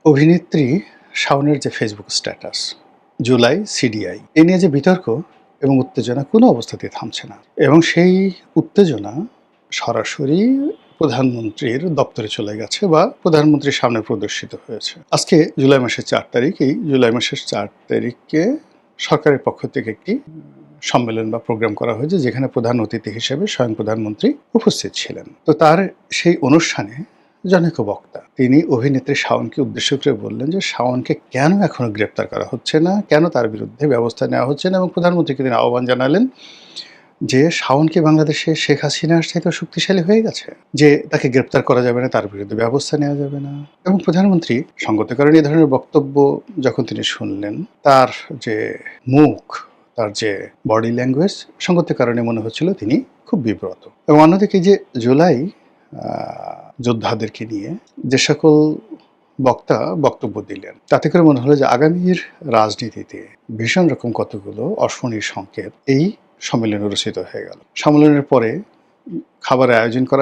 অভিনেত্রী শাওনের যে ফেসবুক স্ট্যাটাস, জুলাই সিডিআই এ নিয়ে যে বিতর্ক এবং উত্তেজনা কোনো অবস্থাতেই থামছে না, এবং সেই উত্তেজনা সরাসরি প্রধানমন্ত্রীর দপ্তরে চলে গেছে বা প্রধানমন্ত্রীর সামনে প্রদর্শিত হয়েছে। আজকে জুলাই মাসের 4 তারিখ। এই জুলাই মাসের 4 তারিখে সরকারের পক্ষ থেকে একটি সম্মেলন বা প্রোগ্রাম করা হয়েছে, যেখানে প্রধান অতিথি হিসেবে স্বয়ং প্রধানমন্ত্রী উপস্থিত ছিলেন। তো তার সেই অনুষ্ঠানে জনৈক বক্তা তিনি অভিনেত্রী শাওনকে উদ্দেশ্য করে বললেন যে শাওনকে কেন এখনো গ্রেপ্তার করা হচ্ছে না, কেন তার বিরুদ্ধে ব্যবস্থা নেওয়া হচ্ছে না, এবং প্রধানমন্ত্রীকে তিনি আহ্বান জানালেন যে শাওন কি বাংলাদেশে শেখ হাসিনার চাইতে শক্তিশালী হয়ে গেছে, যে তাকে গ্রেপ্তার করা যাবে না, তার বিরুদ্ধে ব্যবস্থা নেওয়া যাবে না। এবং প্রধানমন্ত্রী সঙ্গত কারণে এই ধরনের বক্তব্য যখন তিনি শুনলেন, তার যে মুখ, তার যে বডি ল্যাঙ্গুয়েজ, সঙ্গত কারণে মনে হচ্ছিল তিনি খুব বিব্রত। এবং অন্যদিকে যে জুলাই যোদ্ধাদেরকে নিয়ে যে সকল বক্তা বক্তব্য দিলেন, তাতে করে মনে হলো যে আগামীর রাজনীতিতে ভীষণ রকম কতগুলো অশনির সংকেত এই সম্মেলনে রচিত হয়ে গেল। সম্মেলনের পরে খাবারের আয়োজন করা